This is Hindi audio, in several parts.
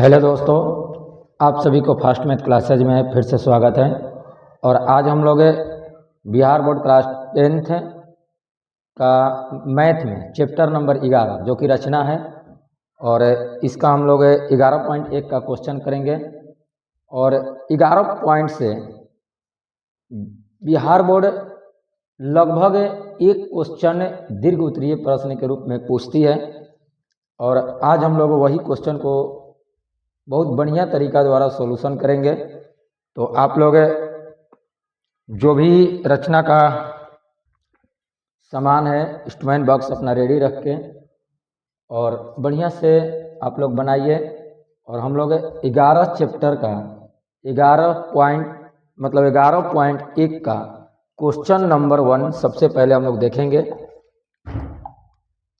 हेलो दोस्तों, आप सभी को फास्ट मैथ क्लासेज में फिर से स्वागत है। और आज हम लोग बिहार बोर्ड क्लास 10th का मैथ में चैप्टर नंबर 11 जो कि रचना है, और इसका हम लोग 11.1 का क्वेश्चन करेंगे। और 11 पॉइंट से बिहार बोर्ड लगभग एक क्वेश्चन दीर्घ उत्तरीय प्रश्न के रूप में पूछती है, और आज हम लोग वही क्वेश्चन को बहुत बढ़िया तरीका द्वारा सॉल्यूशन करेंगे। तो आप लोग जो भी रचना का सामान है, इंस्ट्रूमेंट बॉक्स अपना रेडी रख के और बढ़िया से आप लोग बनाइए। और हम लोग 11 चैप्टर का 11.1 का क्वेश्चन नंबर 1 सबसे पहले हम लोग देखेंगे।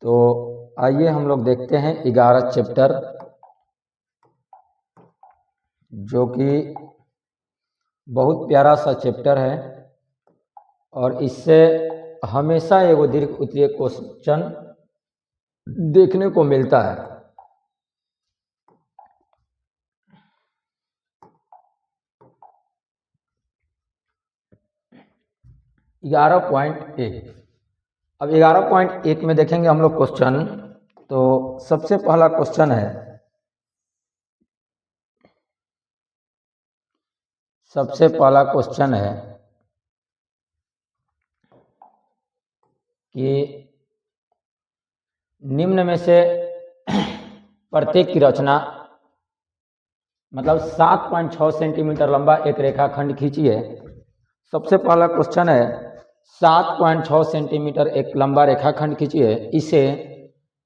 तो आइए हम लोग देखते हैं 11 चैप्टर, जो कि बहुत प्यारा सा चैप्टर है, और इससे हमेशा एगो दीर्घ उत्तरीय क्वेश्चन देखने को मिलता है। अब 11.1 में देखेंगे हम लोग क्वेश्चन। तो सबसे पहला क्वेश्चन है, कि निम्न में से प्रत्येक की रचना, मतलब 7.6 सेंटीमीटर लंबा एक रेखाखंड खींचिए। सबसे पहला क्वेश्चन है, 7.6 सेंटीमीटर एक लंबा रेखाखंड खींचिए, इसे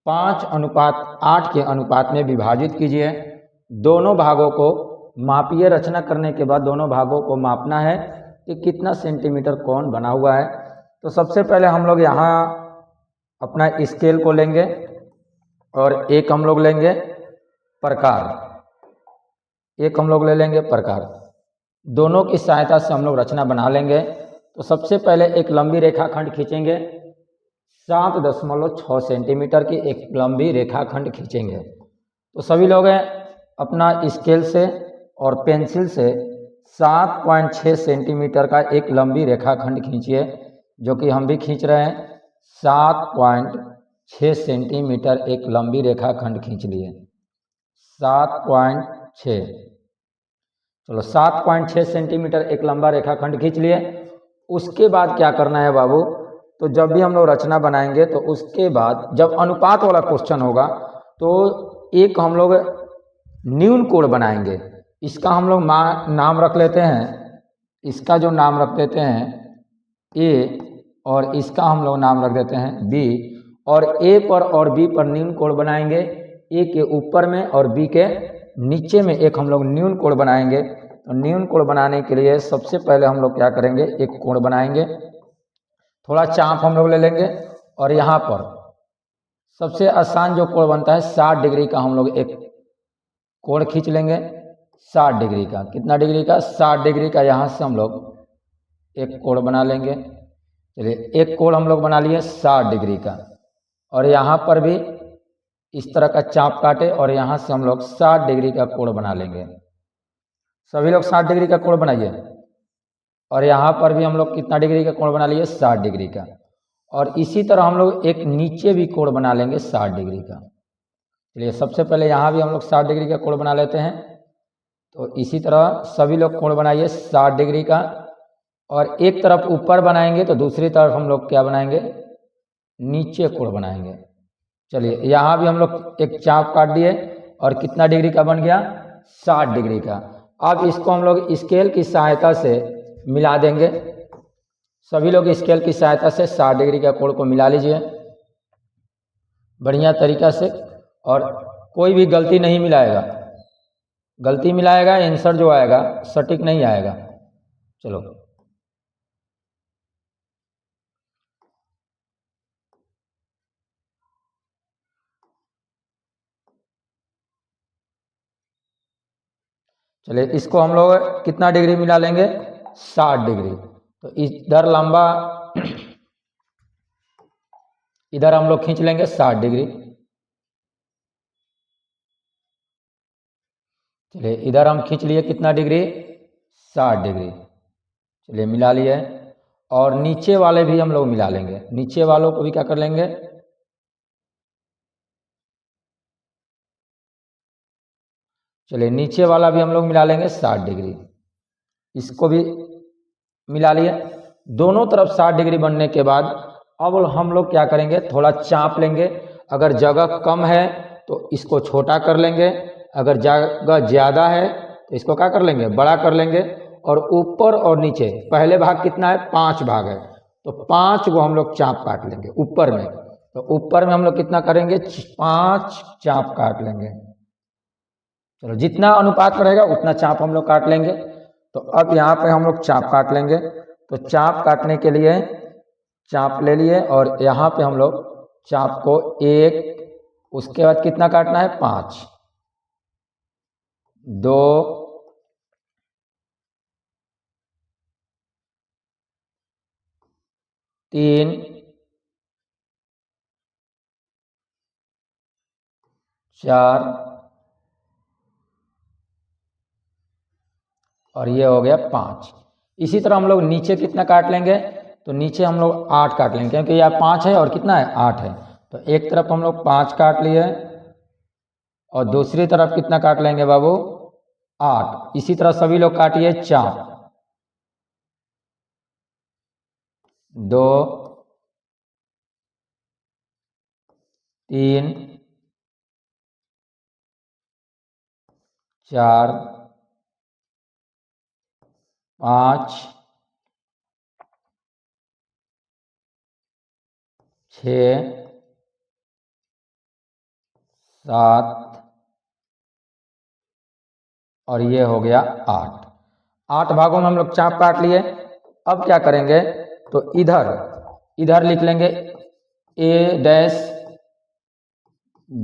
5:8 के अनुपात में विभाजित कीजिए। दोनों भागों को मापिए। रचना करने के बाद दोनों भागों को मापना है कि कितना सेंटीमीटर कोण बना हुआ है। तो सबसे पहले हम लोग यहाँ अपना स्केल को लेंगे और एक हम लोग लेंगे प्रकार, दोनों की सहायता से हम लोग रचना बना लेंगे। तो सबसे पहले एक लंबी रेखाखंड खींचेंगे, 7.6 सेंटीमीटर की एक लंबी रेखाखंड खींचेंगे। तो सभी लोग अपना स्केल से और पेंसिल से 7.6 सेंटीमीटर का एक लंबी रेखाखंड खींचिए, जो कि हम भी खींच रहे हैं। 7.6 सेंटीमीटर एक लंबी रेखाखंड खींच लिए। 7.6, चलो 7.6 सेंटीमीटर एक लंबा रेखाखंड खींच लिए। उसके बाद क्या करना है बाबू? तो जब भी हम लोग रचना बनाएंगे तो उसके बाद जब अनुपात वाला क्वेश्चन होगा तो एक हम लोग न्यून कोण बनाएंगे। इसका हम लोग नाम रख लेते हैं, इसका जो नाम रख देते हैं ए, और इसका हम लोग नाम रख देते हैं बी। और ए पर और बी पर न्यून कोण बनाएंगे। ए के ऊपर में और बी के नीचे में एक हम लोग न्यून कोण बनाएंगे। तो न्यून कोण बनाने के लिए सबसे पहले हम लोग क्या करेंगे, एक कोण बनाएंगे। थोड़ा चाप हम लोग ले लेंगे, और यहाँ पर सबसे आसान जो कोण बनता है 60 डिग्री का हम लोग एक कोण खींच लेंगे। 60 डिग्री का, कितना डिग्री का? 60 डिग्री का। यहाँ से हम लोग एक कोण बना लेंगे। चलिए, एक कोण हम लोग बना लिए 60 डिग्री का, और यहाँ पर भी इस तरह का चाप काटे, और यहाँ से हम लोग 60 डिग्री का कोण बना लेंगे। सभी लोग 60 डिग्री का कोण बनाइए। और यहाँ पर भी हम लोग कितना डिग्री का कोण बना लिए? 60 डिग्री का। और इसी तरह हम लोग एक नीचे भी कोण बना लेंगे 60 डिग्री का। चलिए, सबसे पहले यहाँ भी हम लोग 60 डिग्री का कोण बना लेते हैं। तो इसी तरह सभी लोग कोण बनाइए 60 डिग्री का। और एक तरफ ऊपर बनाएंगे तो दूसरी तरफ हम लोग क्या बनाएंगे? नीचे कोण बनाएंगे। चलिए, यहाँ भी हम लोग एक चाप काट दिए, और कितना डिग्री का बन गया? 60 डिग्री का। अब इसको हम लोग स्केल की सहायता से मिला देंगे। सभी लोग स्केल की सहायता से 60 डिग्री का कोण को मिला लीजिए बढ़िया तरीका से। और कोई भी गलती नहीं मिलाएगा, गलती मिलाएगा आंसर जो आएगा सटीक नहीं आएगा। चलो, चलिए इसको हम लोग कितना डिग्री मिला लेंगे? 60 डिग्री। तो इधर लंबा इधर हम लोग खींच लेंगे 60 डिग्री। चलिए इधर हम खींच लिए कितना डिग्री, 60 डिग्री। चलिए मिला लिए। और नीचे वाले भी हम लोग मिला लेंगे, नीचे वालों को भी क्या कर लेंगे, चलिए नीचे वाला भी हम लोग मिला लेंगे 60 डिग्री, इसको भी मिला लिए। दोनों तरफ 60 डिग्री बनने के बाद अब हम लोग क्या करेंगे, थोड़ा चाप लेंगे। अगर जगह कम है तो इसको छोटा कर लेंगे, अगर जगह ज़्यादा है तो इसको क्या कर लेंगे, बड़ा कर लेंगे। और ऊपर और नीचे पहले भाग कितना है, 5 भाग है, तो 5 को हम लोग चाप काट लेंगे ऊपर में। तो ऊपर में हम लोग कितना करेंगे, 5 चाप काट लेंगे। चलो जितना अनुपात रहेगा उतना चाप हम लोग काट लेंगे। तो अब यहाँ पे हम लोग चाप काट लेंगे। तो चाप काटने के लिए चाप ले लिए और यहाँ पे हम लोग चाप को 1, उसके बाद कितना काटना है, 5, 2, 3, 4 और ये हो गया 5। इसी तरह हम लोग नीचे कितना काट लेंगे, तो नीचे हम लोग 8 काट लेंगे, क्योंकि यह 5 है और कितना है, 8 है। तो एक तरफ हम लोग 5 काट लिए और दूसरी तरफ कितना काट लेंगे बाबू, 8। इसी तरह सभी लोग काटिए, 4, 2, 3, 4, 5, 6, 7 और ये हो गया 8। 8 भागों में हम लोग चाप काट लिए। अब क्या करेंगे, तो इधर लिख लेंगे A'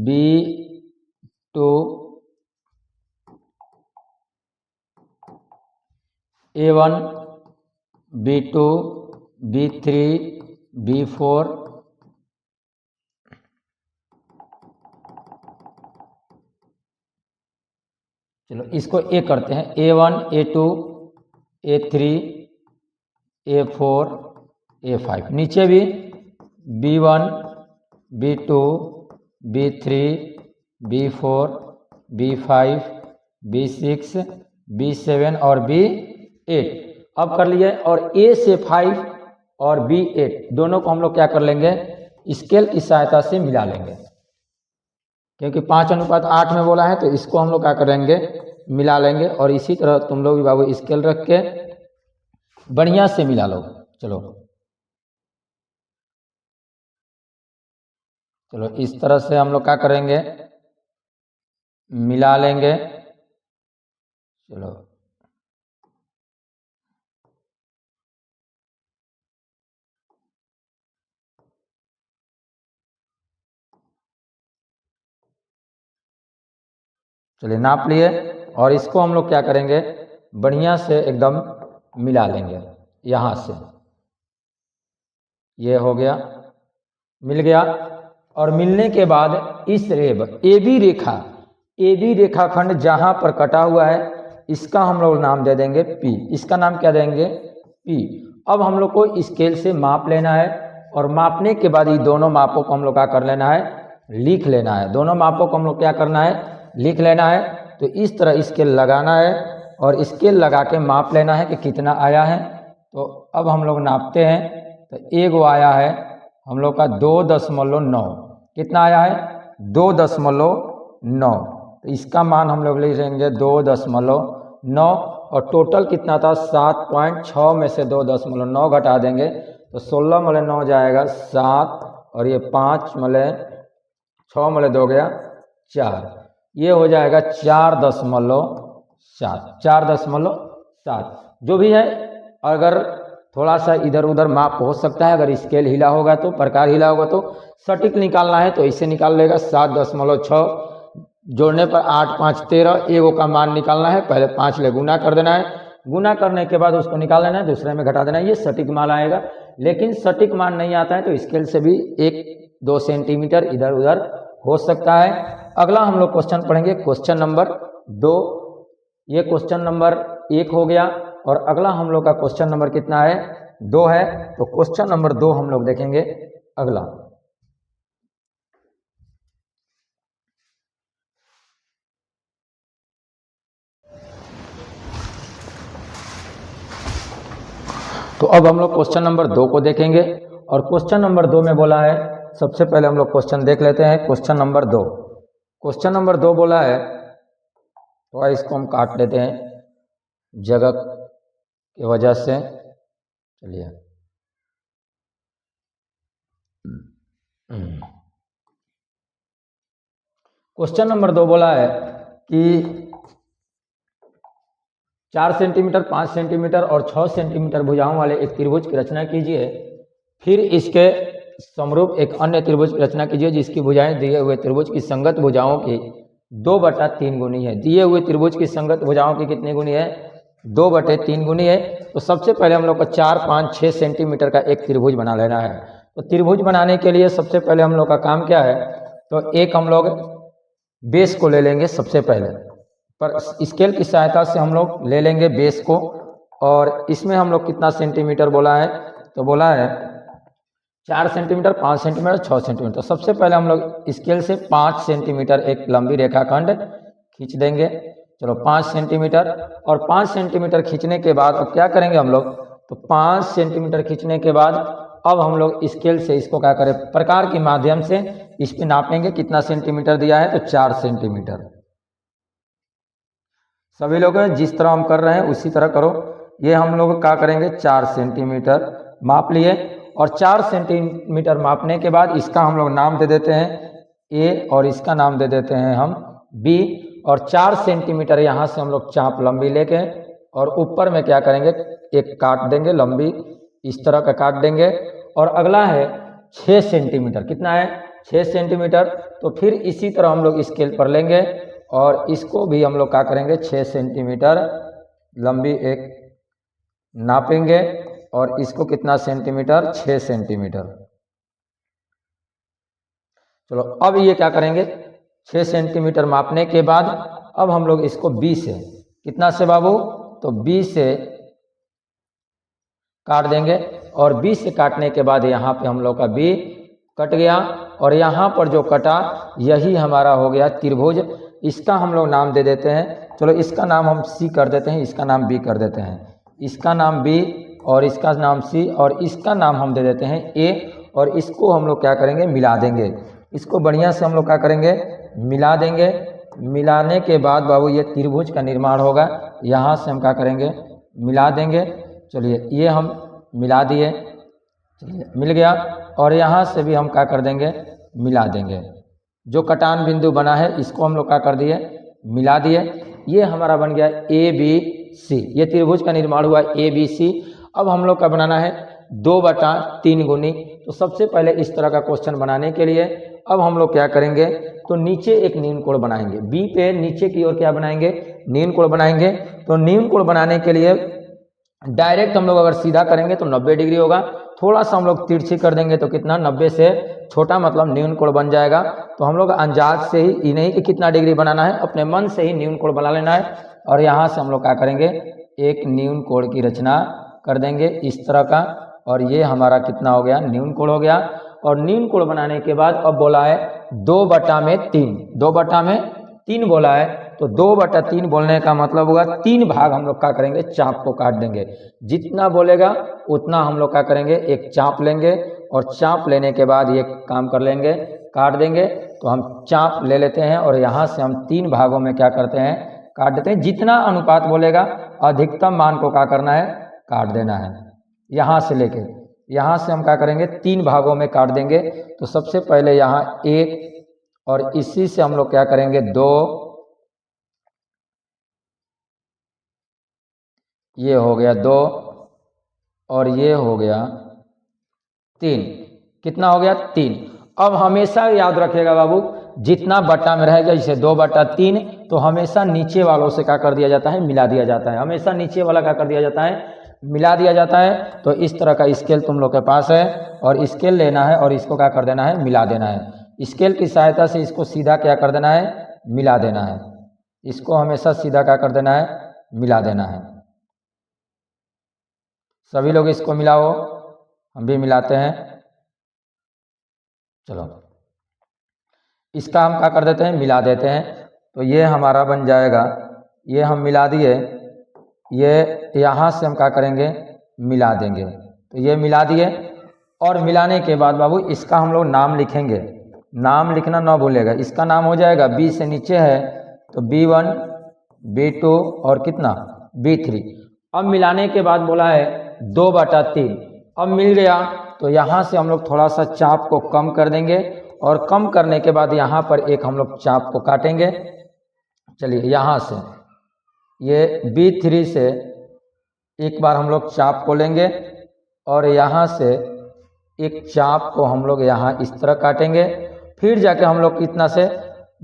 B2 A1 B2 B3 B4 चलो इसको ए करते हैं, A1 A2 A3 A4 A5। नीचे भी B1 B2 B3 B4 B5 B6 B7 और B8 अब कर लिए। और A से 5 और B8 दोनों को हम लोग क्या कर लेंगे, स्केल की सहायता से मिला लेंगे, क्योंकि 5:8 में बोला है, तो इसको हम लोग क्या करेंगे, मिला लेंगे। और इसी तरह तुम लोग भी बाबू स्केल रख के बढ़िया से मिला लो। चलो इस तरह से हम लोग क्या करेंगे, मिला लेंगे। चलो चलिए नाप लिए और इसको हम लोग क्या करेंगे, बढ़िया से एकदम मिला लेंगे। यहाँ से ये हो गया, मिल गया। और मिलने के बाद इस ए बी रेखाखंड जहाँ पर कटा हुआ है इसका हम लोग नाम दे देंगे P। इसका नाम क्या देंगे, P। अब हम लोग को स्केल से माप लेना है और मापने के बाद ये दोनों मापों को हम लोग क्या कर लेना है, लिख लेना है। दोनों मापों को हम लोग क्या करना है, लिख लेना है। तो इस तरह स्केल लगाना है और स्केल लगा के माप लेना है कि कितना आया है। तो अब हम लोग नापते हैं, तो एगो आया है हम लोग का 2.9। कितना आया है, 2.9। तो इसका मान हम लोग ले लेंगे 2.9 और टोटल कितना था 7.6 में से 2.9 घटा देंगे तो 16 - 9 जाएगा 7 और ये 5 - 6 - 2 गया 4। ये हो जाएगा 4.7। 4.7 जो भी है। अगर थोड़ा सा इधर उधर माप हो सकता है, अगर स्केल हिला होगा तो, प्रकार हिला होगा तो सटीक निकालना है तो इसे निकाल लेगा। 7.6 जोड़ने पर 8 × 5 = 13। एगो का मान निकालना है, पहले 5 ले गुना कर देना है, गुना करने के बाद उसको निकाल लेना है, दूसरे में घटा देना है, ये सटीक मान आएगा। लेकिन सटीक मान नहीं आता है तो स्केल से भी 1-2 सेंटीमीटर इधर उधर हो सकता है। अगला हम लोग क्वेश्चन पढ़ेंगे, क्वेश्चन नंबर 2। ये क्वेश्चन नंबर 1 हो गया। और अगला हम लोग का क्वेश्चन नंबर कितना है? 2 है। तो क्वेश्चन नंबर 2 हम लोग देखेंगे अगला। तो अब हम लोग क्वेश्चन नंबर 2 को देखेंगे। और क्वेश्चन नंबर 2 में बोला है, सबसे पहले हम लोग क्वेश्चन देख लेते हैं। क्वेश्चन नंबर 2, क्वेश्चन नंबर 2 बोला है, तो इसको हम काट लेते हैं जगह की वजह से। चलिए, क्वेश्चन नंबर 2 बोला है कि 4 सेंटीमीटर, 5 सेंटीमीटर और 6 सेंटीमीटर भुजाओं वाले एक त्रिभुज की रचना कीजिए। फिर इसके समरूप एक अन्य त्रिभुज की रचना कीजिए जिसकी भुजाएं दिए हुए त्रिभुज की संगत भुजाओं की 2/3 गुनी है। दिए हुए त्रिभुज की संगत भुजाओं की कितनी गुनी है? 2/3 गुनी है। तो सबसे पहले हम लोग को 4, 5, 6 सेंटीमीटर का एक त्रिभुज बना लेना है। तो त्रिभुज बनाने के लिए सबसे पहले हम लोग का काम क्या है? तो एक हम लोग बेस को ले लेंगे सबसे पहले, पर स्केल की सहायता से हम लोग ले लेंगे बेस को। और इसमें हम लोग कितना सेंटीमीटर बोला है? तो बोला है 4 सेंटीमीटर, 5 सेंटीमीटर, 6 सेंटीमीटर। सबसे पहले हम लोग स्केल से 5 सेंटीमीटर एक लंबी रेखाखंड खींच देंगे। चलो 5 सेंटीमीटर, और 5 सेंटीमीटर खींचने के बाद अब क्या करेंगे हम लोग? तो 5 सेंटीमीटर खींचने के बाद अब हम लोग स्केल से इसको क्या करें? प्रकार के माध्यम से इस पे नापेंगे कितना सेंटीमीटर दिया है? तो 4 सेंटीमीटर। सभी लोग जिस तरह हम कर रहे हैं उसी तरह करो। ये हम लोग क्या करेंगे? 4 सेंटीमीटर माप लिए। और 4 सेंटीमीटर मापने के बाद इसका हम लोग नाम दे देते हैं ए, और इसका नाम दे देते हैं हम बी। और 4 सेंटीमीटर यहाँ से हम लोग चाप लंबी लेके और ऊपर में क्या करेंगे? एक काट देंगे लंबी, इस तरह का काट देंगे। और अगला है 6 सेंटीमीटर। कितना है? 6 सेंटीमीटर। तो फिर इसी तरह हम लोग स्केल पर लेंगे और इसको भी हम लोग क्या करेंगे? 6 सेंटीमीटर लंबी एक नापेंगे। और इसको कितना सेंटीमीटर? 6 सेंटीमीटर। चलो अब ये क्या करेंगे? 6 सेंटीमीटर मापने के बाद अब हम लोग इसको बी से, कितना से बाबू? तो बी से काट देंगे। और बी से काटने के बाद यहाँ पे हम लोग का बी कट गया। और यहाँ पर जो कटा यही हमारा हो गया त्रिभुज। इसका हम लोग नाम दे देते हैं, चलो इसका नाम हम सी कर देते हैं, इसका नाम बी कर देते हैं। इसका नाम बी और इसका नाम सी और इसका नाम हम दे देते हैं ए। और इसको हम लोग क्या करेंगे? मिला देंगे। इसको बढ़िया से हम लोग क्या करेंगे? मिला देंगे। मिलाने के बाद बाबू ये त्रिभुज का निर्माण होगा। यहाँ से हम क्या करेंगे? मिला देंगे। चलिए ये हम मिला दिए, चलिए मिल गया। और यहाँ से भी हम क्या कर देंगे? मिला देंगे। जो कटान बिंदु बना है इसको हम लोग क्या कर दिए? मिला दिए। ये हमारा बन गया ए बी सी। ये त्रिभुज का निर्माण हुआ ए बी सी। अब हम लोग का बनाना है 2/3 गुनी। तो सबसे पहले इस तरह का क्वेश्चन बनाने के लिए अब हम लोग क्या करेंगे? तो नीचे एक नीन कोण बनाएंगे। बी पे नीचे की ओर क्या बनाएंगे? नीन कोण बनाएंगे। तो नीन कोण बनाने के लिए डायरेक्ट हम लोग अगर सीधा करेंगे तो 90 डिग्री होगा। थोड़ा सा हम लोग तिरछी कर देंगे तो कितना? 90 से छोटा मतलब न्यून कोण बन जाएगा। तो हम लोग अंदाज से ही नहीं कि कितना डिग्री बनाना है, अपने मन से ही न्यून कोण बना लेना है। और यहाँ से हम लोग क्या करेंगे? एक न्यून कोण की रचना कर देंगे इस तरह का। और ये हमारा कितना हो गया? न्यून कोण हो गया। और न्यून कोण बनाने के बाद अब बोला है 2/3, 2/3 बोला है। तो 2/3 बोलने का मतलब होगा 3 भाग हम लोग क्या करेंगे? चाप को काट देंगे। जितना बोलेगा उतना हम लोग क्या करेंगे? एक चाप लेंगे। और चाप लेने के बाद ये काम कर लेंगे, काट देंगे। तो हम चाप ले लेते हैं और यहाँ से हम 3 भागों में क्या करते हैं? काट देते हैं। जितना अनुपात बोलेगा अधिकतम मान को क्या करना है? काट देना है। यहाँ से लेके यहाँ से हम क्या करेंगे? 3 भागों में काट देंगे। तो सबसे पहले यहाँ 1 और इसी से हम लोग क्या करेंगे? 2, ये हो गया 2 और ये हो गया 3। कितना हो गया? 3। अब हमेशा याद रखिएगा बाबू, जितना बट्टा में रहेगा, जैसे 2/3, तो हमेशा नीचे वालों से क्या कर दिया जाता है? मिला दिया जाता है। हमेशा नीचे वाला क्या कर दिया जाता है? मिला दिया जाता है। तो इस तरह का स्केल तुम लोग के पास है और स्केल लेना है और इसको क्या कर देना है? मिला देना है। स्केल की सहायता से इसको सीधा क्या कर देना है? मिला देना है। इसको हमेशा सीधा क्या कर देना है, मिला देना है। सभी लोग इसको मिलाओ, हम भी मिलाते हैं। चलो इसका हम क्या कर देते हैं, मिला देते हैं। तो ये हमारा बन जाएगा, ये हम मिला दिए, ये यहाँ से हम क्या करेंगे, मिला देंगे। तो ये मिला दिए और मिलाने के बाद बाबू इसका हम लोग नाम लिखेंगे। नाम लिखना ना भूलेगा। इसका नाम हो जाएगा, बी से नीचे है तो B1 B2 और कितना B3। अब मिलाने के बाद बोला है 2/3। अब मिल गया तो यहाँ से हम लोग थोड़ा सा चाप को कम कर देंगे और कम करने के बाद यहाँ पर एक हम लोग चाप को काटेंगे। चलिए यहाँ से ये B3 से एक बार हम लोग चाप को लेंगे और यहाँ से एक चाप को हम लोग यहाँ इस तरह काटेंगे। फिर जाके हम लोग कितना से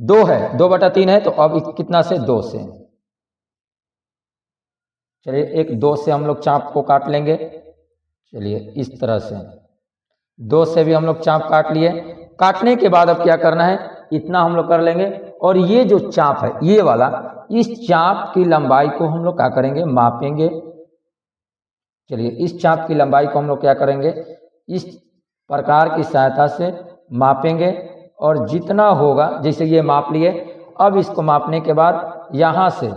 2 है, 2/3 है तो अब कितना से 2 से। चलिए एक 2 से हम लोग चाप को काट लेंगे। चलिए इस तरह से 2 से भी हम लोग चाप काट लिए। काटने के बाद अब क्या करना है, इतना हम लोग कर लेंगे और ये जो चाप है ये वाला, इस चाप की लंबाई को हम लोग क्या करेंगे, मापेंगे। चलिए इस चाप की लंबाई को हम लोग क्या करेंगे, इस प्रकार की सहायता से मापेंगे और जितना होगा, जैसे ये माप लिए, अब इसको मापने के बाद यहाँ से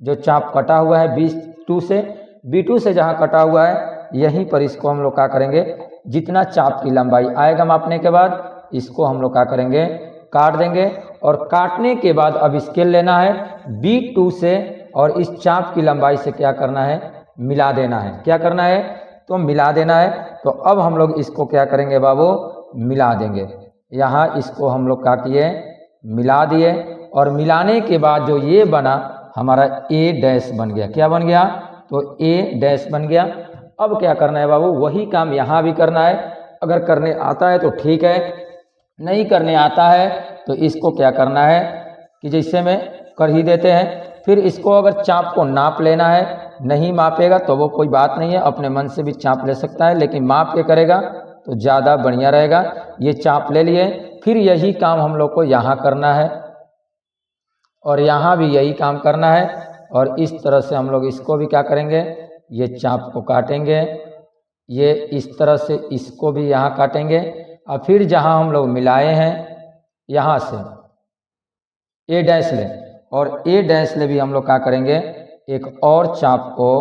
जो चाप कटा हुआ है B2 से, B2 से जहाँ कटा हुआ है यहीं पर इसको हम लोग क्या करेंगे, जितना चाप की लंबाई आएगा मापने के बाद इसको हम लोग क्या करेंगे, काट देंगे। और काटने के बाद अब स्केल लेना है B2 से और इस चाप की लंबाई से क्या करना है, मिला देना है। क्या करना है, तो मिला देना है। तो अब हम लोग इसको क्या करेंगे बाबू, मिला देंगे। यहाँ इसको हम लोग क्या किए, मिला दिए और मिलाने के बाद जो ये बना हमारा A' बन गया। क्या बन गया, तो A' बन गया। अब क्या करना है बाबू, वही काम यहाँ भी करना है। अगर करने आता है तो ठीक है, नहीं करने आता है तो इसको क्या करना है कि जैसे में कर ही देते हैं। फिर इसको अगर चाप को नाप लेना है, नहीं मापेगा तो वो कोई बात नहीं है, अपने मन से भी चाप ले सकता है, लेकिन माप के करेगा तो ज़्यादा बढ़िया रहेगा। ये चाप ले लिए, फिर यही काम हम लोग को यहाँ करना है और यहाँ भी यही काम करना है। और इस तरह से हम लोग इसको भी क्या करेंगे, ये चाप को काटेंगे, ये इस तरह से इसको भी यहाँ काटेंगे। और फिर जहाँ हम लोग मिलाए हैं यहाँ से A' ले और A' ले भी हम लोग क्या करेंगे, एक और चाप को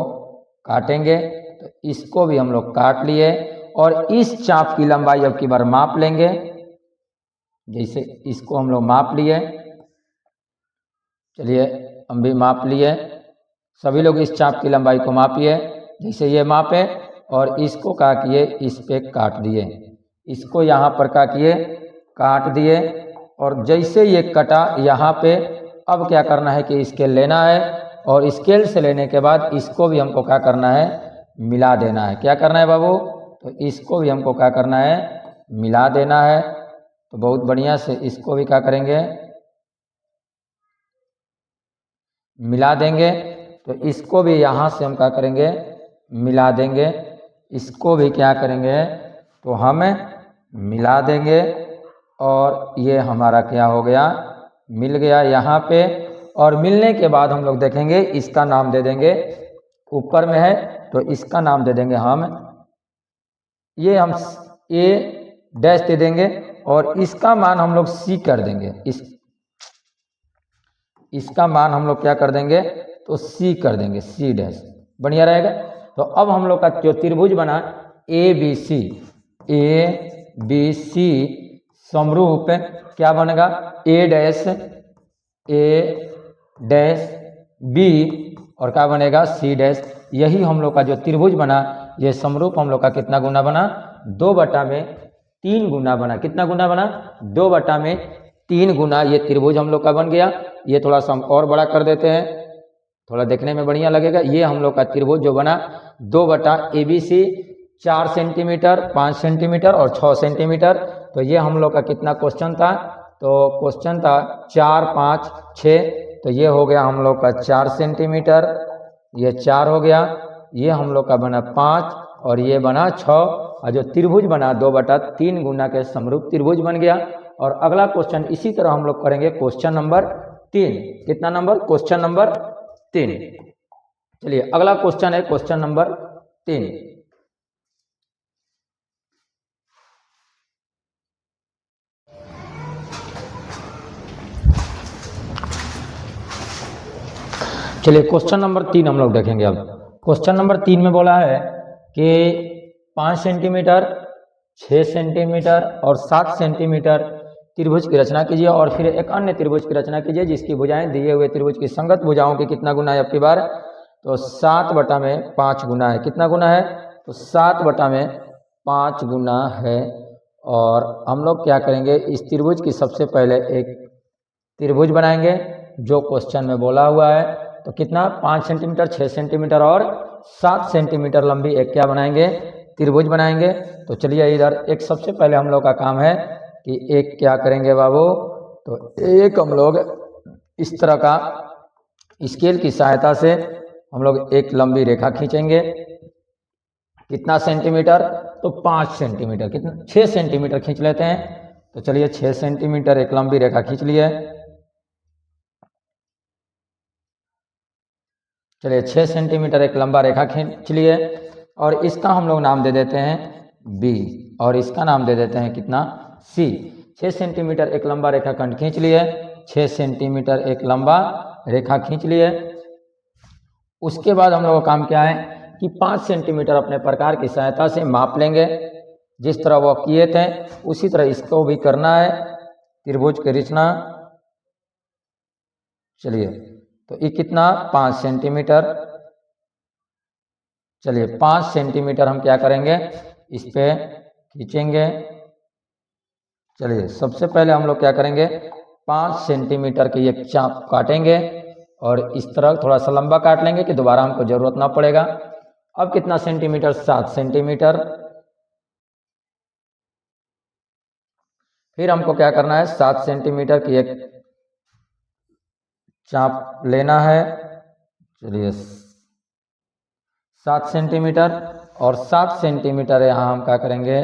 काटेंगे। तो इसको भी हम लोग काट लिए और इस चाप की लंबाई अब की बार माप लेंगे। जैसे इसको हम लोग माप लिए, चलिए हम भी माप लिए, सभी लोग इस चाप की लंबाई को मापिए। जैसे ये मापे और इसको क्या किए, इस पे काट दिए, इसको यहाँ पर क्या किए, काट दिए। और जैसे ये कटा यहाँ पे, अब क्या करना है कि स्केल लेना है और स्केल से लेने के बाद इसको भी हमको क्या करना है, मिला देना है। क्या करना है बाबू, तो इसको भी हमको क्या करना है, मिला देना है। तो बहुत बढ़िया से इसको भी क्या करेंगे, मिला देंगे। तो इसको भी यहाँ से हम क्या करेंगे, मिला देंगे। इसको भी क्या करेंगे, तो हम मिला देंगे और ये हमारा क्या हो गया, मिल गया यहाँ पे। और मिलने के बाद हम लोग देखेंगे, इसका नाम दे देंगे, ऊपर में है तो इसका नाम दे देंगे हम, ये हम A' दे देंगे और इसका मान हम लोग C कर देंगे। इसका मान हम लोग क्या कर देंगे, तो C कर देंगे, C', बढ़िया रहेगा। तो अब हम लोग का जो त्रिभुज बना ABC समरूप क्या बनेगा, A' B और क्या बनेगा, C'। यही हम लोग का जो त्रिभुज बना, ये समरूप हम लोग का कितना गुना बना, 2/3 गुना बना। कितना गुना बना, 2/3 गुना ये त्रिभुज हम लोग का बन गया। ये थोड़ा सा हम और बड़ा कर देते हैं, थोड़ा देखने में बढ़िया लगेगा। ये हम लोग का त्रिभुज जो बना 2/ABC 4 सेंटीमीटर, 5 सेंटीमीटर और 6 सेंटीमीटर। तो ये हम लोग का कितना क्वेश्चन था, तो क्वेश्चन था 4, 5, 6। तो ये हो गया हम लोग का 4 सेंटीमीटर, ये 4 हो गया, ये हम लोग का बना 5 और ये बना 6। और जो त्रिभुज बना 2/3 गुना के समरूप त्रिभुज बन गया। और अगला क्वेश्चन इसी तरह हम लोग करेंगे, क्वेश्चन नंबर 3। कितना नंबर? Question number 3। चलिए अगला क्वेश्चन है क्वेश्चन नंबर 3। चलिए क्वेश्चन नंबर 3 हम लोग देखेंगे। अब क्वेश्चन नंबर 3 में बोला है कि 5 सेंटीमीटर, 6 सेंटीमीटर और 7 सेंटीमीटर त्रिभुज की रचना कीजिए और फिर एक अन्य त्रिभुज की रचना कीजिए जिसकी भुजाएं दिए हुए त्रिभुज की संगत भुजाओं की कितना गुना है आपकी बार? तो 7/5 गुना है। कितना गुना है? तो 7/5 गुना है। और हम लोग क्या करेंगे, इस त्रिभुज की सबसे पहले एक त्रिभुज बनाएंगे जो क्वेश्चन में बोला हुआ है। तो कितना? 5 सेंटीमीटर, 6 सेंटीमीटर और 7 सेंटीमीटर लंबी एक क्या बनाएंगे? त्रिभुज बनाएंगे। तो चलिए इधर एक सबसे पहले हम लोग का काम है कि एक क्या करेंगे बाबू? तो एक हम लोग इस तरह का स्केल की सहायता से हम लोग एक लंबी रेखा खींचेंगे। कितना सेंटीमीटर? तो 5 सेंटीमीटर। कितना? 6 सेंटीमीटर खींच लेते हैं। तो चलिए 6 सेंटीमीटर एक लंबी रेखा खींच लिए। चलिए 6 सेंटीमीटर एक लंबा रेखा खींच लिए और इसका हम लोग नाम दे देते हैं बी और इसका नाम दे देते हैं कितना? सी। 6 सेंटीमीटर एक लंबा रेखा खंड खींच लिए। 6 सेंटीमीटर एक लंबा रेखा खींच लिए। उसके बाद हम लोग का काम क्या है कि 5 सेंटीमीटर अपने प्रकार की सहायता से माप लेंगे। जिस तरह वो किए थे उसी तरह इसको भी करना है, त्रिभुज की रचना। चलिए तो ये कितना? 5 सेंटीमीटर। चलिए 5 सेंटीमीटर हम क्या करेंगे? इस पे खींचेंगे। चलिए सबसे पहले हम लोग क्या करेंगे? 5 सेंटीमीटर की एक चाप काटेंगे और इस तरह थोड़ा सा लंबा काट लेंगे कि दोबारा हमको जरूरत ना पड़ेगा। अब कितना सेंटीमीटर? 7 सेंटीमीटर। फिर हमको क्या करना है? 7 सेंटीमीटर की एक चाप लेना है। चलिए 7 सेंटीमीटर और 7 सेंटीमीटर यहाँ हम क्या करेंगे?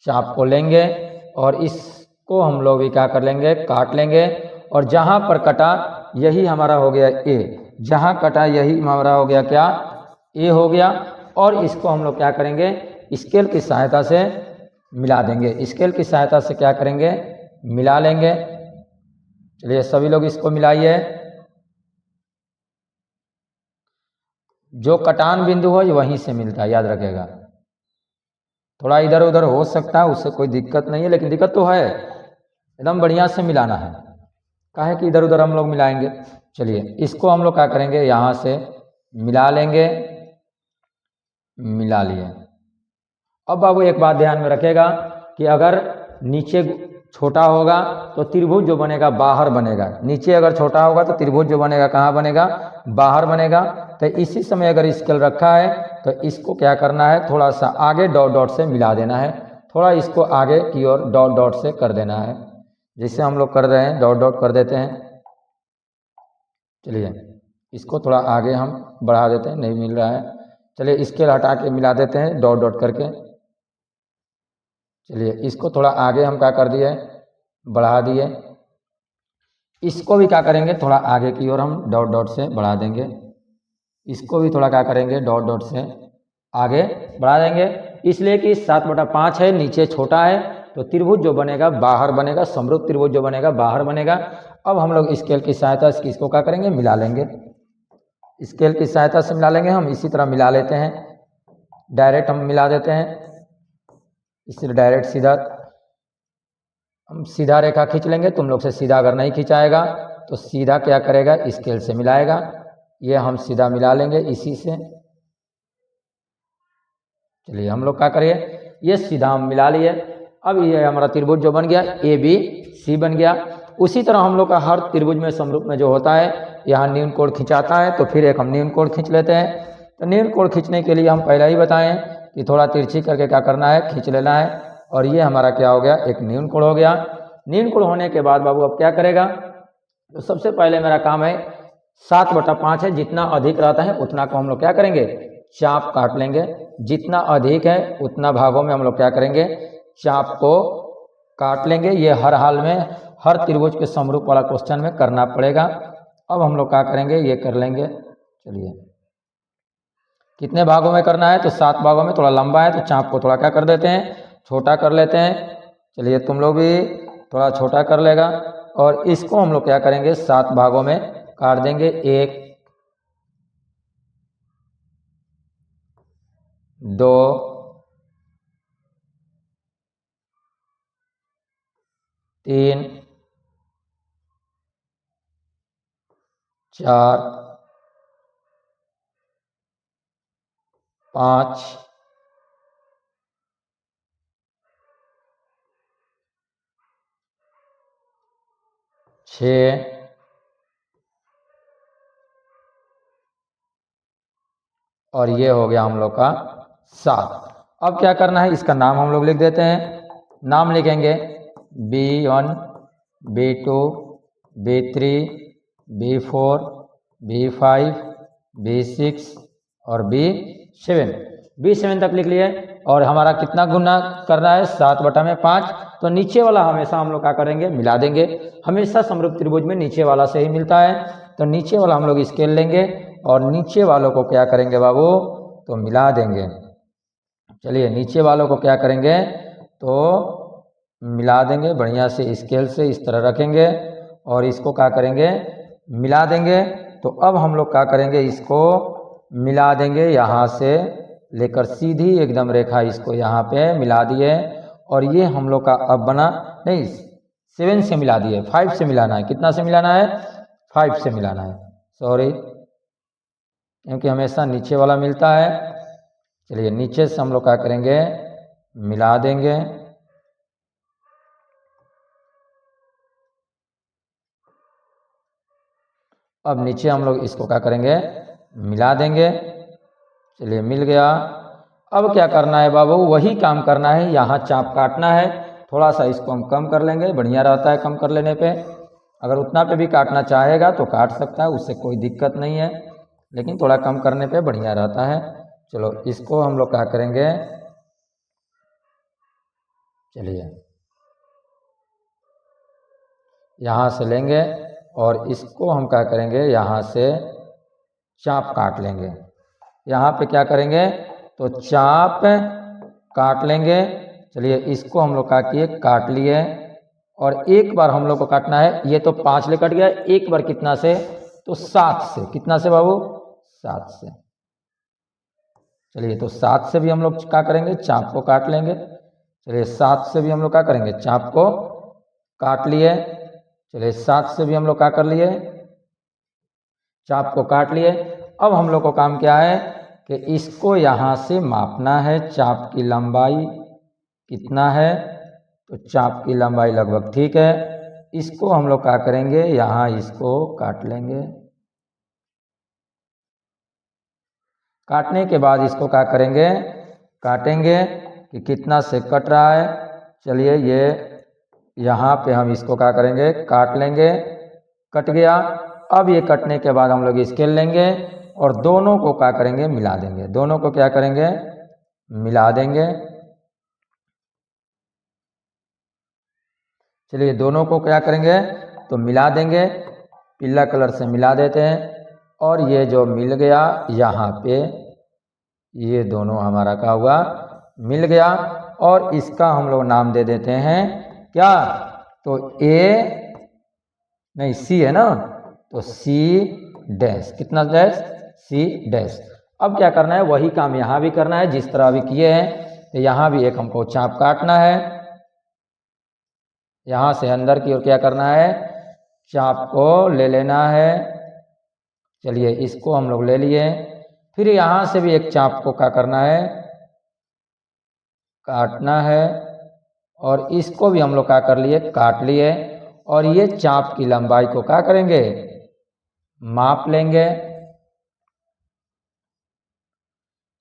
चाप को लेंगे और इसको हम लोग भी क्या कर लेंगे? काट लेंगे। और जहाँ पर कटा यही हमारा हो गया ए। जहाँ कटा यही हमारा हो गया क्या? ए हो गया। और इसको हम लोग क्या करेंगे? स्केल की सहायता से मिला देंगे। स्केल की सहायता से क्या करेंगे? मिला लेंगे। चलिए सभी लोग इसको मिलाइए। जो कटान बिंदु हो वहीं से मिलता है, याद रखेगा। थोड़ा इधर उधर हो सकता है, उससे कोई दिक्कत नहीं है, लेकिन दिक्कत तो है। एकदम बढ़िया से मिलाना है। काहे कि इधर उधर हम लोग मिलाएंगे। चलिए इसको हम लोग क्या करेंगे? यहाँ से मिला लेंगे। मिला लिए। अब बाबू एक बात ध्यान में रखेगा कि अगर नीचे छोटा होगा तो त्रिभुज जो बनेगा बाहर बनेगा। नीचे अगर छोटा होगा तो त्रिभुज जो बनेगा कहाँ बनेगा? बाहर बनेगा। तो इसी समय अगर स्केल रखा है तो इसको क्या करना है? थोड़ा सा आगे डॉट डॉट से मिला देना है। थोड़ा इसको आगे की ओर डॉट डॉट से कर देना है, जैसे हम लोग कर रहे हैं, डॉट डॉट कर देते हैं। चलिए इसको थोड़ा आगे हम बढ़ा देते हैं, नहीं मिल रहा है। चलिए स्केल हटा के मिला देते हैं डॉट डॉट करके। चलिए इसको थोड़ा आगे हम क्या कर दिए? बढ़ा दिए। इसको भी क्या करेंगे? थोड़ा आगे की ओर हम डॉट डॉट से बढ़ा देंगे। इसको भी थोड़ा क्या करेंगे? डॉट डॉट से आगे बढ़ा देंगे। इसलिए कि 7/5 है, नीचे छोटा है, तो त्रिभुज जो बनेगा बाहर बनेगा। समरूप त्रिभुज जो बनेगा बाहर बनेगा। अब हम लोग स्केल की सहायता से इसको क्या करेंगे? मिला लेंगे। स्केल की सहायता से मिला लेंगे। हम इसी तरह मिला लेते हैं, डायरेक्ट हम मिला देते हैं। इससे डायरेक्ट सीधा हम सीधा रेखा खींच लेंगे। तुम लोग से सीधा अगर नहीं खींचाएगा तो सीधा क्या करेगा? स्केल से मिलाएगा। ये हम सीधा मिला लेंगे इसी से। चलिए हम लोग क्या करिए? ये सीधा हम मिला लिए। अब ये हमारा त्रिभुज जो बन गया ए बी सी बन गया। उसी तरह हम लोग का हर त्रिभुज में समरूप में जो होता है, यहाँ न्यून कोण खिंचाता है, तो फिर एक हम न्यून कोण खींच लेते हैं। तो न्यून कोण खींचने के लिए हम पहले ही बताएं कि थोड़ा तिरछी करके क्या करना है? खींच लेना है। और ये हमारा क्या हो गया? एक न्यून कोण हो गया। न्यून कोण होने के बाद बाबू अब क्या करेगा? तो सबसे पहले मेरा काम है 7/5 है, जितना अधिक रहता है उतना को हम लोग क्या करेंगे? चाप काट लेंगे। जितना अधिक है उतना भागों में हम लोग क्या करेंगे? चाप को काट लेंगे। ये हर हाल में हर त्रिभुज के समरूप वाला क्वेश्चन में करना पड़ेगा। अब हम लोग क्या करेंगे, ये कर लेंगे। चलिए, कितने भागों में करना है, तो 7 भागों में। थोड़ा लंबा है तो चाप को थोड़ा क्या कर देते हैं, छोटा कर लेते हैं। चलिए, तुम लोग भी थोड़ा छोटा कर लेगा। और इसको हम लोग क्या करेंगे, 7 भागों में काट देंगे। 1 2 3 4 5 6 और ये हो गया हम लोग का 7। अब क्या करना है, इसका नाम हम लोग लिख देते हैं। नाम लिखेंगे B1 B2 B3 B4 B5 B6 और B7। B7 तक लिख लिए। और हमारा कितना गुना करना है, 7/5। तो नीचे वाला हमेशा हम लोग क्या करेंगे, मिला देंगे। हमेशा समरूप त्रिभुज में नीचे वाला से ही मिलता है। तो नीचे वाला हम लोग स्केल लेंगे और नीचे वालों को क्या करेंगे बाबू, तो मिला देंगे। चलिए, नीचे वालों को क्या करेंगे, तो मिला देंगे बढ़िया से स्केल से इस तरह रखेंगे और इसको क्या करेंगे, मिला देंगे। तो अब हम लोग क्या करेंगे, इसको मिला देंगे यहाँ से लेकर सीधी एकदम रेखा इसको यहाँ पे मिला दिए। और ये हम लोग का अब बना, नहीं 7 से मिला दिए, 5 से मिलाना है। कितना से मिलाना है, 5 से मिलाना है, सॉरी, क्योंकि हमेशा नीचे वाला मिलता है। चलिए, नीचे से हम लोग क्या करेंगे, मिला देंगे। अब नीचे हम लोग इसको क्या करेंगे, मिला देंगे। चलिए, मिल गया। अब क्या करना है बाबू, वही काम करना है, यहाँ चाप काटना है। थोड़ा सा इसको हम कम कर लेंगे, बढ़िया रहता है कम कर लेने पे। अगर उतना पे भी काटना चाहेगा तो काट सकता है, उससे कोई दिक्कत नहीं है, लेकिन थोड़ा कम करने पे बढ़िया रहता है। चलो, इसको हम लोग क्या करेंगे, चलिए यहाँ से लेंगे और इसको हम क्या करेंगे, यहाँ से चाप काट लेंगे। यहाँ पे क्या करेंगे, तो चाप काट लेंगे। चलिए, इसको हम लोग क्या किए, काट लिए। और एक बार हम लोग को काटना है, ये तो 5 ले कट गया, एक बार कितना से, तो 7 से। कितना से बाबू, 7 से। चलिए, तो 7 से भी हम लोग क्या करेंगे, चाप को काट लेंगे। चलिए, 7 से भी हम लोग क्या करेंगे, चाप को काट लिए। चलिए, 7 से भी हम लोग क्या कर लिए, चाप को काट लिए। अब हम लोग को काम क्या है कि इसको यहाँ से मापना है, चाप की लंबाई कितना है, तो चाप की लंबाई लगभग ठीक है। इसको हम लोग क्या करेंगे, यहाँ इसको काट लेंगे। काटने के बाद इसको क्या करेंगे, काटेंगे कि कितना से कट रहा है। चलिए, ये यहाँ पे हम इसको क्या करेंगे, काट लेंगे। कट गया। अब ये कटने के बाद हम लोग स्केल लेंगे और दोनों को क्या करेंगे, मिला देंगे। दोनों को क्या करेंगे, मिला देंगे। चलिए, दोनों को क्या करेंगे, तो मिला देंगे। पीला कलर से मिला देते हैं। और ये जो मिल गया यहाँ पे, ये दोनों हमारा क्या हुआ, मिल गया। और इसका हम लोग नाम दे देते हैं क्या, तो ए नहीं सी है ना, तो सी डैश। कितना डैश, सी डैश। अब क्या करना है, वही काम यहाँ भी करना है जिस तरह अभी किए हैं। तो यहाँ भी एक हमको चाप काटना है। यहाँ से अंदर की ओर क्या करना है, चाप को ले लेना है। चलिए, इसको हम लोग ले लिए। फिर यहाँ से भी एक चाप को क्या करना है, काटना है। और इसको भी हम लोग क्या कर लिए, काट लिए। और ये चाप की लंबाई को क्या करेंगे, माप लेंगे।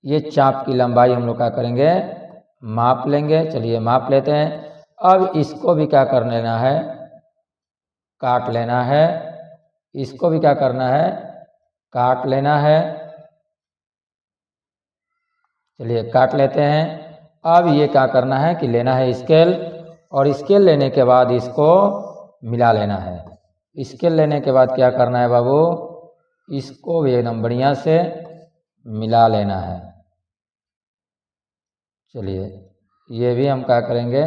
ये चाप की लंबाई हम लोग क्या करेंगे, माप लेंगे। चलिए, माप लेते हैं। अब इसको भी क्या कर लेना है, काट लेना है। इसको भी क्या करना है, काट लेना है। चलिए, काट लेते हैं। अब ये क्या करना है कि लेना है स्केल और स्केल लेने के बाद इसको मिला लेना है। स्केल लेने के बाद क्या करना है बाबू, इसको भी एकदम बढ़िया से मिला लेना है। चलिए ये भी हम क्या करेंगे,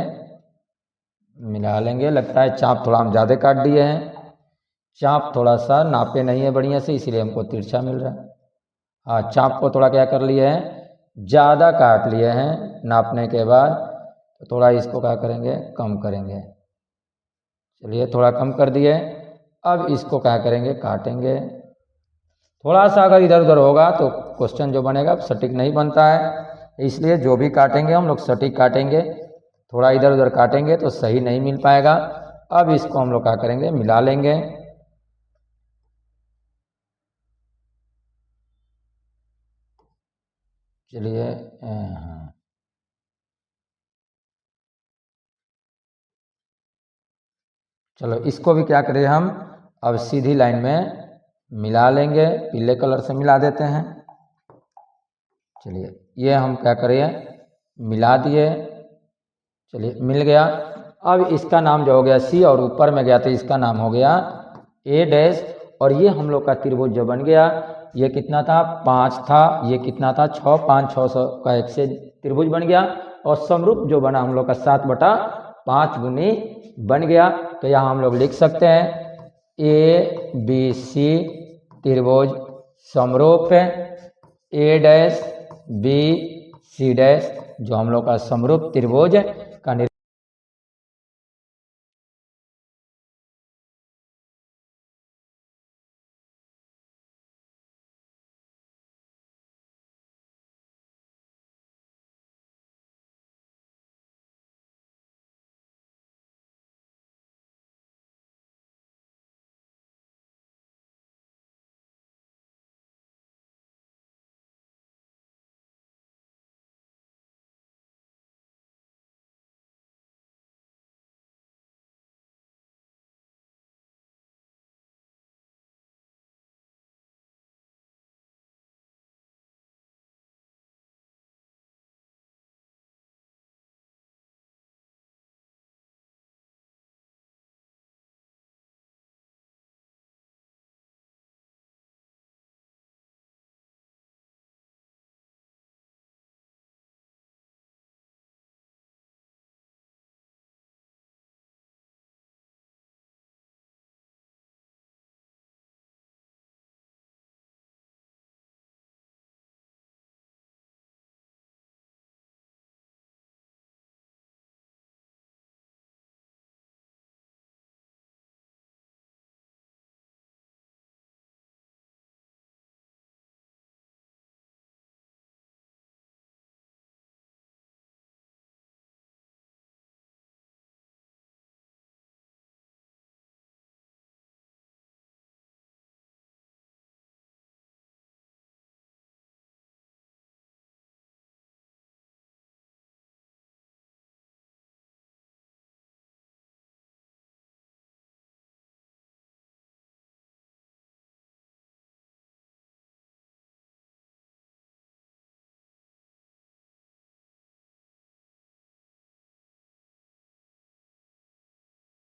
मिला लेंगे। लगता है चाप थोड़ा हम ज़्यादा काट दिए हैं, चाप थोड़ा सा नापे नहीं है बढ़िया से, इसीलिए हमको तिरछा मिल रहा है। हाँ, चाप को थोड़ा क्या कर लिए हैं, ज़्यादा काट लिए हैं नापने के बाद, तो थोड़ा इसको क्या करेंगे, कम करेंगे। चलिए थोड़ा कम कर दिए। अब इसको क्या करेंगे, काटेंगे। थोड़ा सा अगर इधर उधर होगा तो क्वेश्चन जो बनेगा सटीक नहीं बनता है, इसलिए जो भी काटेंगे हम लोग सटीक काटेंगे। थोड़ा इधर उधर काटेंगे तो सही नहीं मिल पाएगा। अब इसको हम लोग क्या करेंगे, मिला लेंगे। चलिए हाँ, चलो इसको भी क्या करें हम, अब सीधी लाइन में मिला लेंगे। पीले कलर से मिला देते हैं। चलिए ये हम क्या करें, मिला दिए। चलिए मिल गया। अब इसका नाम जो हो गया सी, और ऊपर में गया तो इसका नाम हो गया ए डैश। और ये हम लोग का त्रिभुज जो बन गया, ये कितना था, 5 था, ये कितना था, 6, 5, 600 का एक से त्रिभुज बन गया। और समरूप जो बना हम लोग का 7/5 गुनी बन गया। तो यहाँ हम लोग लिख सकते हैं ए बी सी त्रिभुज समरूप है। ए डैश बी सी डैश जो हम लोग का समरूप त्रिभुज का